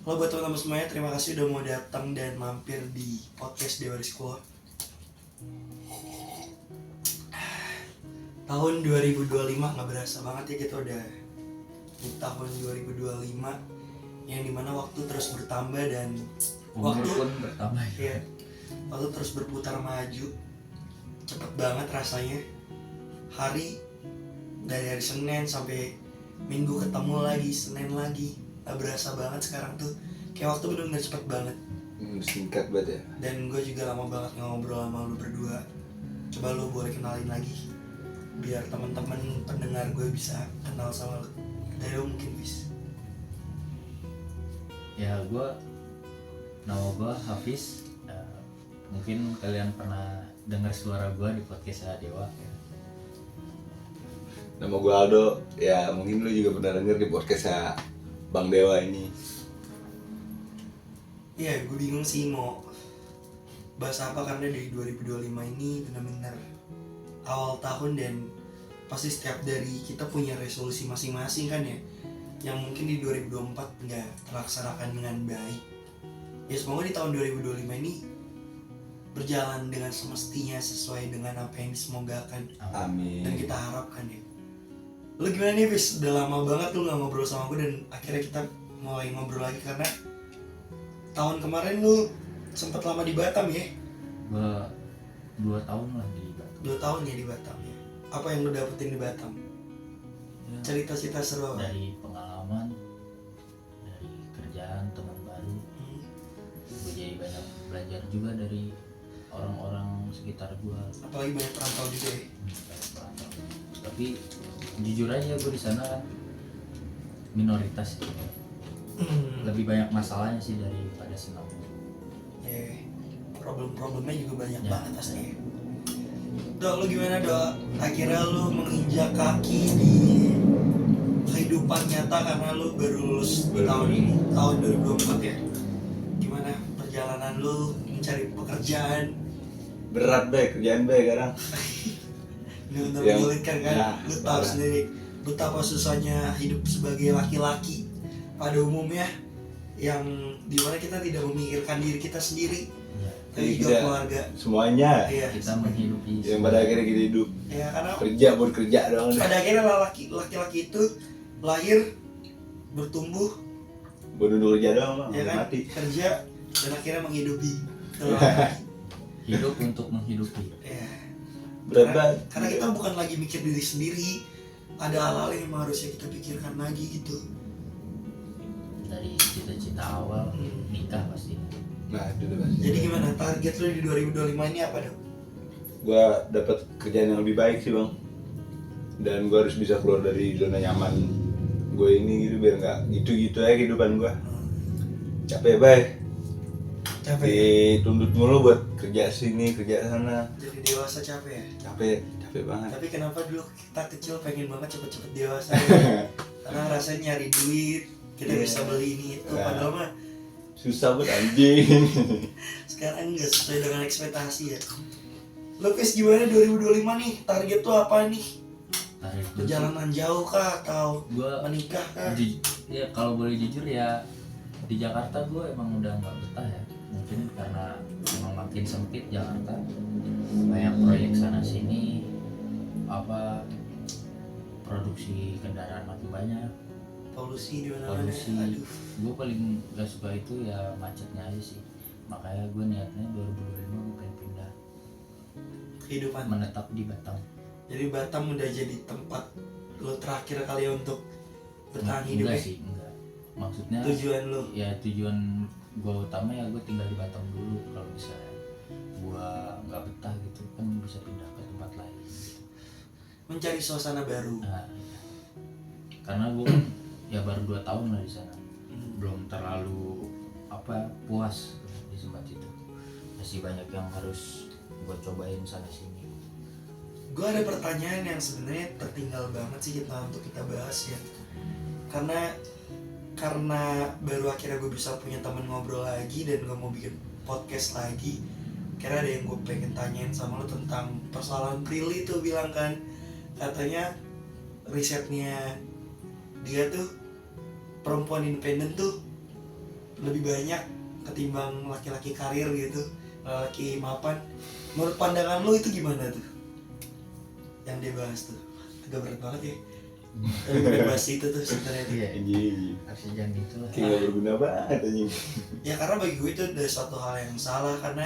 Halo buat teman-teman semuanya, terima kasih udah mau datang dan mampir di podcast Dewa Rizko. Tahun 2025 gak berasa banget ya, kita udah di tahun 2025 yang dimana waktu terus bertambah dan umur waktu pun bertambah ya, waktu terus berputar maju. Cepet banget rasanya. Hari dari hari Senin sampai Minggu ketemu lagi, Senin lagi. Gak berasa banget sekarang tuh. Kayak waktu bener-bener cepet banget. Singkat banget ya. Dan gue juga lama banget gak ngobrol sama lu berdua. Coba lu boleh kenalin lagi, biar teman-teman pendengar gue bisa kenal sama lu. Dari lu mungkin bis. ya. Nama gue Hafiz. Mungkin kalian pernah dengar suara gue di podcast Dewa ya. Nama gue Aldo. Ya mungkin lu juga pernah denger di podcastnya Bang Dewa ini. Iya, gue bingung sih mau bahas apa karena dari 2025 ini benar-benar awal tahun dan pasti setiap dari kita punya resolusi masing-masing kan ya, yang mungkin di 2024 nggak terlaksanakan dengan baik. Ya semoga di tahun 2025 ini berjalan dengan semestinya sesuai dengan apa yang disemogakan dan Amin. kita harapkan ya. Lu gimana nih Fis? Udah lama banget lu gak ngobrol sama gue dan akhirnya kita mulai ngobrol lagi karena tahun kemarin lu sempet lama di Batam ya? Gue 2 tahun lah di Batam. 2 tahun ya di Batam ya? Apa yang lu dapetin di Batam? Ya, Cerita-cerita seru apa? dari pengalaman, dari kerjaan, teman baru. Gue jadi banyak belajar juga dari orang-orang sekitar gue. Apalagi banyak perantau juga ya? Tapi jujur aja gue di sana kan minoritas gitu. Lebih banyak masalahnya sih daripada senang. Ya, problem-problemnya juga banyak Ya. banget pastinya. Dok, lu gimana Dok? Akhirnya lu menginjak kaki di kehidupan nyata karena lu baru lulus di tahun ini, tahun 2024 ya. Gimana perjalanan lu mencari pekerjaan? Berat deh kerjaan deh sekarang. Benar-benar Yang- menyulitkan kan? ya, Lu tahu parah. sendiri betapa susahnya hidup sebagai laki-laki pada umumnya, yang dimana kita tidak memikirkan diri kita sendiri, Ya, tapi juga Kita- keluarga. Semuanya Iya. kita menghidupi yang pada akhirnya kita hidup Ya karena kerja buat kerja doang deh. pada akhirnya laki-laki itu lahir, bertumbuh, Buat duduk kerja doang bang. ya kan, Mati. kerja dan akhirnya menghidupi. hidup untuk menghidupi. Ya. Berat Karena, banget. karena kita bukan lagi mikir diri sendiri, ada hal-hal yang memang harusnya kita pikirkan lagi gitu. Dari cita-cita awal nikah pasti. Nah itu tuh pasti. Jadi gimana target lu di 2025 ini apa Dok? Gua dapat kerjaan yang lebih baik sih bang. Dan gua harus bisa keluar dari zona nyaman gue ini gitu biar nggak gitu-gitu aja kehidupan gua. Capek baik. Capek ya? Dituntut mulu buat kerja sini kerja sana. Jadi dewasa capek ya? Capek banget. Tapi kenapa dulu kita kecil pengen banget cepet-cepet dewasa ya? Karena rasanya nyari duit, kita Iya. bisa beli ini itu, Nah. padahal mah Susah buat anjing. sekarang nggak sesuai dengan ekspektasi ya. Lo Fis gimana 2025 nih? Target tuh apa nih? Target gue Perjalanan jauh kah atau gue menikah kah? ya kalau boleh jujur ya di Jakarta gue emang udah nggak betah ya, mungkin karena emang makin sempit Jakarta, banyak proyek sana sini, apa produksi kendaraan makin banyak, Polusi di mana-mana. polusi. Aduh. Gue paling gak suka itu ya macetnya aja sih, makanya gue niatnya 2025 gue pengen pindah Kehidupan. menetap di Batam. Jadi Batam udah jadi tempat lo terakhir kali ya untuk bertahan hidup Enggak ya? sih, enggak, maksudnya Tujuan lo. ya tujuan gue utama ya gue tinggal di Batam dulu, kalau misalnya gue nggak betah gitu kan bisa pindah ke tempat lain gitu. Mencari suasana baru. Nah, karena gue kan ya baru 2 tahun lah di sana, belum terlalu puas di tempat itu, masih banyak yang harus gue cobain sana sini. Gue ada pertanyaan yang sebenarnya tertinggal banget sih untuk kita bahas ya. Karena baru akhirnya gue bisa punya temen ngobrol lagi dan gue mau bikin podcast lagi. Kira ada yang gue pengen tanyain sama lo tentang persoalan Prilly tuh, bilang kan katanya risetnya dia tuh perempuan independen tuh lebih banyak ketimbang laki-laki karir gitu, laki mapan. Menurut pandangan lo itu gimana tuh yang dia bahas tuh? Agak berat banget ya. Tapi gue bahas itu tuh sebenarnya tuh. Iya, Anjing. harusnya jangan gitu lah. Kayak gak berguna banget anjing. Ya karena bagi gue itu udah suatu hal yang salah, karena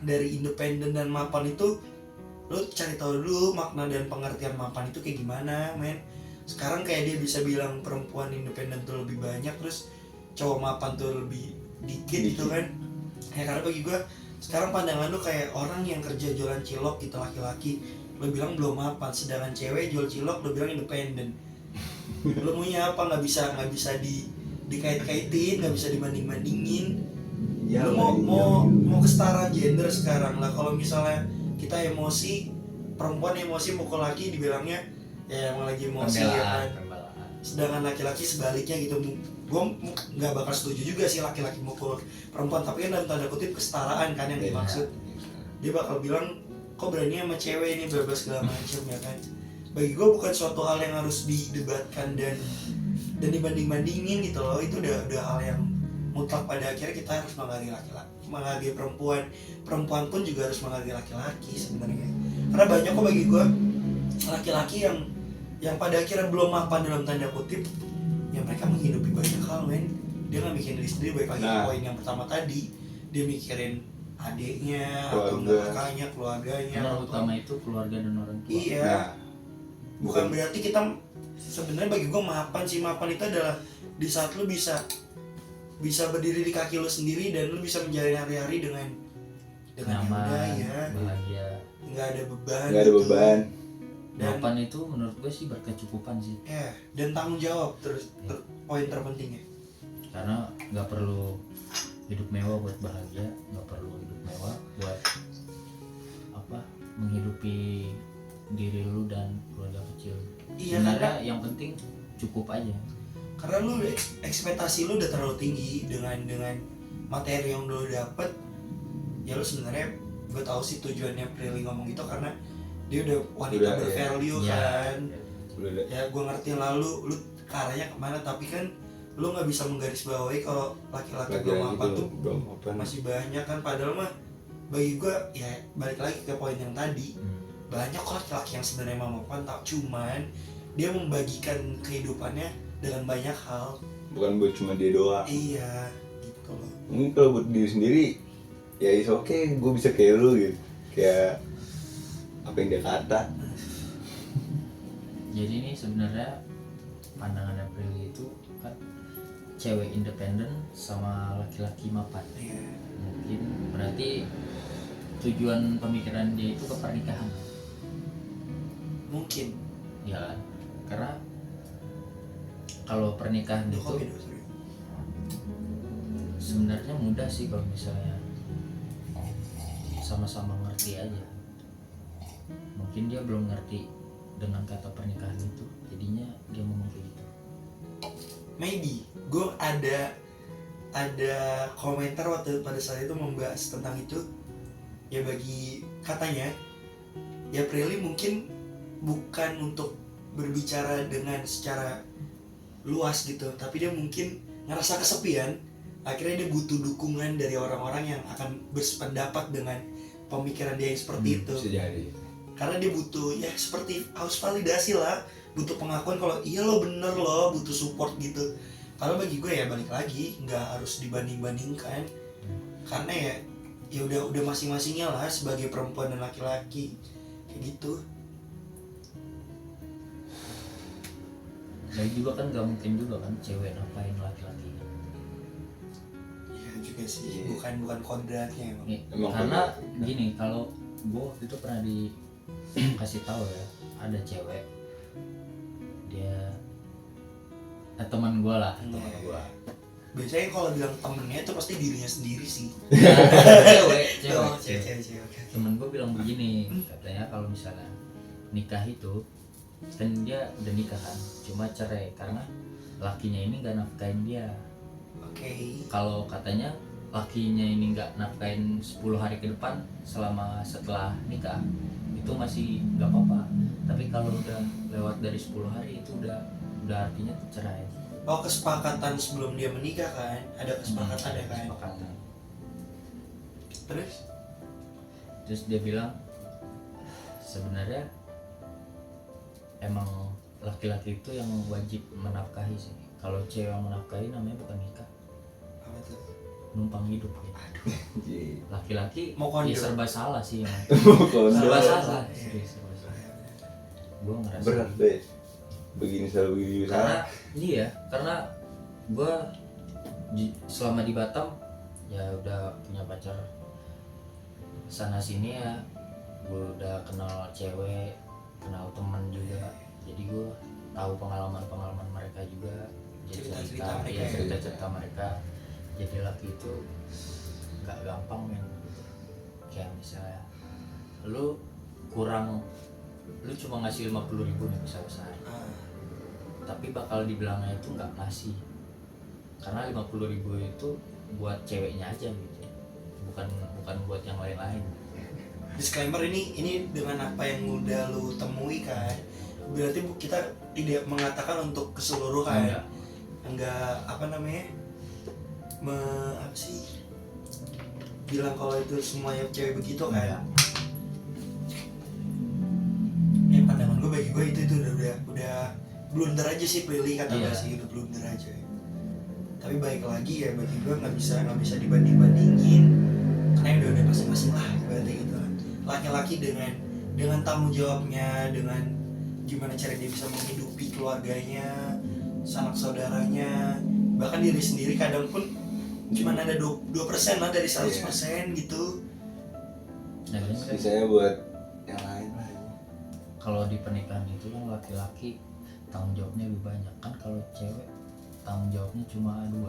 dari independen dan mapan itu lo cari tahu dulu makna dan pengertian mapan itu kayak gimana, men. Sekarang kayak dia bisa bilang perempuan independen tuh lebih banyak, terus cowok mapan tuh lebih dikit gitu kan. Ya karena bagi gue sekarang pandangan lo kayak orang yang kerja jualan cilok gitu, laki-laki lo bilang belum mapan, sedangkan cewek jual cilok lo bilang independen. Lo maunya apa? Nggak bisa dikait-kaitin, nggak bisa dibanding-bandingin. Ya, Lu mau kesetaraan gender sekarang lah. Kalau misalnya kita emosi, perempuan emosi mukul laki dibilangnya ya emang lagi emosi ya kan. Pembelaan. Sedangkan laki-laki sebaliknya gitu. Gue nggak bakal setuju juga sih laki-laki mukul perempuan, tapi kan dalam tanda kutip kesetaraan kan yang dimaksud. Dia bakal bilang kok berani sama cewek ini bebas segala macam ya kan. Bagi gue bukan suatu hal yang harus didebatkan dan dibanding-bandingin gitu loh. Itu udah hal yang mutlak. Pada akhirnya kita harus menghargai laki-laki, menghargai perempuan pun juga harus menghargai laki-laki sebenarnya. Karena banyak kok bagi gue laki-laki yang pada akhirnya belum mapan dalam tanda kutip, ya mereka menghidupi banyak hal, men. Dia nggak mikirin diri sendiri. Baik lagi ke poin yang pertama tadi, dia mikirin adiknya atau kakaknya, keluarganya. Yang utama itu keluarga dan orang tua. Iya. Nah, bukan berarti kita sebenarnya, bagi gue mapan itu adalah di saat lu bisa berdiri di kaki lu sendiri dan lu bisa menjalani hari-hari dengan nyaman, ya, bahagia, nggak ada beban. nggak ada beban. Dan mapan itu menurut gue sih berkecukupan sih, ya, dan tanggung jawab poin terpentingnya. karena nggak perlu hidup mewah buat bahagia, nggak perlu hidup mewah buat apa menghidupi diri lu dan keluarga kecil. Iya, Sebenarnya yang penting cukup aja. Karena lu ekspektasi lu udah terlalu tinggi dengan materi yang lu dapet. Ya lu sebenarnya, gue tahu sih tujuannya Prilly ngomong gitu karena dia udah wanita bervalue kan. Ya gue ngerti, lalu lu ke arahnya kemana, tapi kan lu nggak bisa menggarisbawahi kalau laki-laki belum mapan tuh masih banyak kan. Padahal mah bagi gue ya balik lagi ke poin yang tadi, banyak kok laki-laki yang sebenarnya mau mapan, tak cuman dia membagikan kehidupannya dengan banyak hal, bukan buat cuma dia doang. iya gitu loh. Mungkin kalau buat diri sendiri ya is oke, gue bisa kayak lu gitu, kayak apa yang dia kata. Jadi ini sebenarnya pandangan Prilly itu kan cewek independen sama laki-laki mapan. Iya. Mungkin berarti tujuan pemikiran dia itu ke pernikahan. Mungkin Ya kan? Karena kalau pernikahan itu sebenarnya mudah sih kalau misalnya sama-sama ngerti aja. Mungkin dia belum ngerti dengan kata pernikahan itu, jadinya dia ngomong kayak gitu. maybe gue ada komentar waktu pada saat itu membahas tentang itu. Ya bagi katanya ya Prilly mungkin bukan untuk berbicara dengan secara luas gitu, tapi dia mungkin ngerasa kesepian. Akhirnya dia butuh dukungan dari orang-orang yang akan bersependapat dengan pemikiran dia yang seperti itu. Bisa jadi. Karena dia butuh ya seperti haus validasi lah, butuh pengakuan kalau iya lo bener lo, butuh support gitu. Kalau bagi gue ya balik lagi nggak harus dibanding-bandingkan, karena ya udah masing-masingnya lah sebagai perempuan dan laki-laki kayak gitu. Dan juga kan gak mungkin juga kan cewek napain laki-laki. Iya juga sih, bukan kodratnya emang. Nih, karena gini, kalau gue waktu itu pernah dikasih tahu ya, ada cewek dia teman gue lah, teman gue. Biasanya kalau bilang temennya itu pasti dirinya sendiri sih. Cewek. Temen gue bilang begini, katanya kalau misalnya nikah itu kan dia udah nikah kan, cuma cerai karena lakinya ini gak nafkain dia. Oke. Kalau katanya lakinya ini gak nafkain 10 hari ke depan setelah nikah itu masih gak apa-apa, tapi kalau udah lewat dari 10 hari itu udah artinya cerai. Oh, kesepakatan sebelum dia menikah kan? Ada kesepakatan ya kan? Kesepakatan. Terus Dia bilang sebenarnya emang laki-laki itu yang wajib menafkahi sih. Kalau cewek yang menafkahi namanya bukan nikah, apa tuh? numpang hidup ya. Iya. Laki-laki Mau kondo. ya serba salah sih emang. Kondo. Serba salah. Iya. Serius, serba salah. Gue ngerasa Berat gitu. deh. Begini selalu begini Karena salah. iya, karena gue selama di Batam ya udah punya pacar sana sini ya, gue udah kenal cewek, kenal teman juga, jadi gue tahu pengalaman mereka juga, Cerita-cerita mereka ya, ya. cerita mereka. Jadi laki itu nggak gampang men gitu. Kayak misalnya lu cuma ngasih 50.000 nih misalnya sehari, Ah, tapi bakal dibilangnya itu nggak ngasih, karena 50.000 itu buat ceweknya aja gitu, bukan buat yang lain-lain. disclaimer, ini dengan apa yang udah lu temui kan, berarti kita tidak mengatakan untuk keseluruhan. Enggak apa namanya, apa sih, bilang kalau itu semuanya cewek begitu kan. Pandangan gue, bagi gue itu udah blunder aja sih, pilih kata Iya. bahasa gitu, blunder aja. Tapi baik lagi ya, bagi gue nggak bisa dibanding-bandingin, karena udah masing-masing lah berarti gitu. Laki-laki dengan tanggung jawabnya, dengan gimana cara dia bisa menghidupi keluarganya, sanak saudaranya, bahkan diri sendiri kadang pun cuma ada 2% lah dari 100% gitu. Nah, kan Sisanya buat yang lain lah. kalau di pernikahan itu kan laki-laki tanggung jawabnya lebih banyak kan, kalau cewek tanggung jawabnya cuma 2,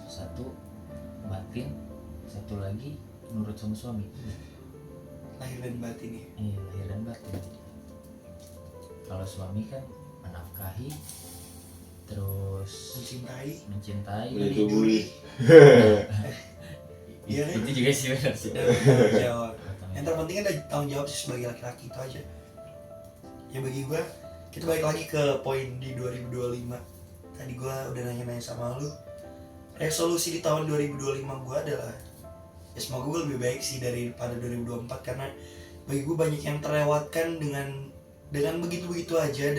satu batin, satu lagi nurut sama suami. Lahir dan batin ya. Iya, lahir dan batin. Kalau suami kan menafkahi, terus mencintai, Menyetujui. Iya kan? itu juga sih benar sih. Dan tanggung jawab. Yang terpenting ada tanggung jawab sih sebagai laki-laki, itu aja. Ya bagi gue, kita balik lagi ke poin di 2025. Tadi gue udah nanya-nanya sama lu, resolusi di tahun 2025 gue adalah ya semoga gue lebih baik sih daripada 2024, karena bagi gue banyak yang terlewatkan dengan begitu-begitu aja,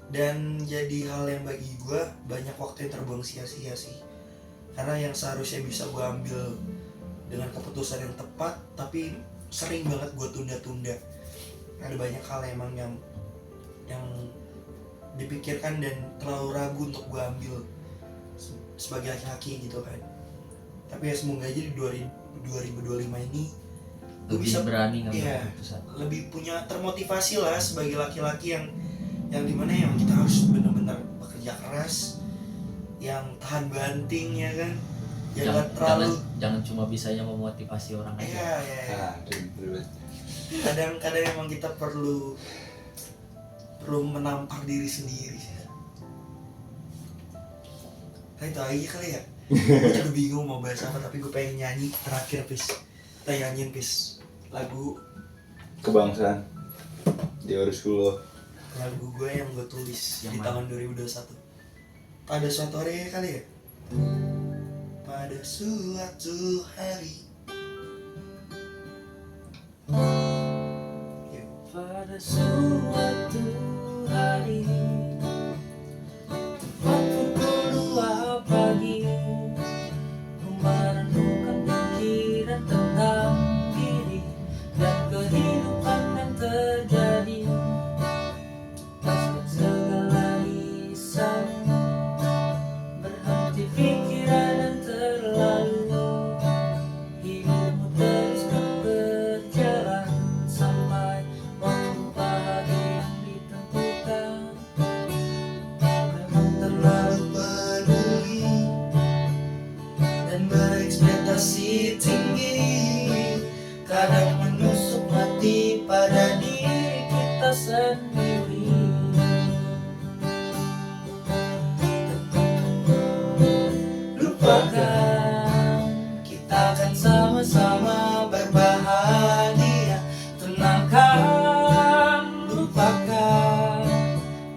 dan jadi hal yang bagi gue banyak waktu yang terbuang sia-sia sih, karena yang seharusnya bisa gue ambil dengan keputusan yang tepat tapi sering banget gue tunda-tunda. Ada banyak hal emang yang dipikirkan dan terlalu ragu untuk gue ambil sebagai laki-laki gitu kan. Tapi ya semoga aja di 2025 ini gue Lebih bisa berani ngambil iya, keputusan. lebih punya termotivasi lah sebagai laki-laki yang dimana yang kita harus benar-benar bekerja keras, yang tahan banting ya kan, jangan terlalu jangan cuma bisanya memotivasi orang aja. iya. Ah, bener. Kadang-kadang emang kita perlu menampar diri sendiri. Nah, itu aja kali ya. Gue juga bingung mau bahas apa, tapi gue pengen nyanyi terakhir, Pis. Kita nyanyiin, Pis, lagu Kebangsaan di Oruskulo. gue yang gue tulis Yang di mana? tahun 2021. Pada suatu hari kali ya. Pada suatu hari. Yuk. Pada suatu hari, tepat pukul 2 pagi, ku merenungkan pikiran tentang diri dan kehidupan yang terjadi. Pasca segala risau, berhenti pikiran yang terlalu, hidupmu teruskan berjalan sampai waktu bahagia yang ditentukan. Memang terlalu peduli dan berekspektasi tinggi, kadang menusuk hati pada diri kita sendiri. Lupakan, kita akan sama-sama berbahagia. Tenangkan, lupakan,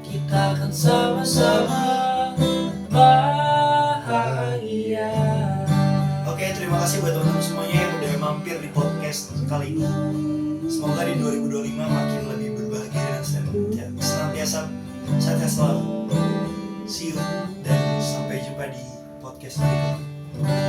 kita akan sama-sama kasih buat teman-teman semuanya yang udah mampir di podcast kali ini. Semoga di 2025 makin lebih berbahagia dan senantiasa sehat selalu. See you dan sampai jumpa di podcast berikutnya.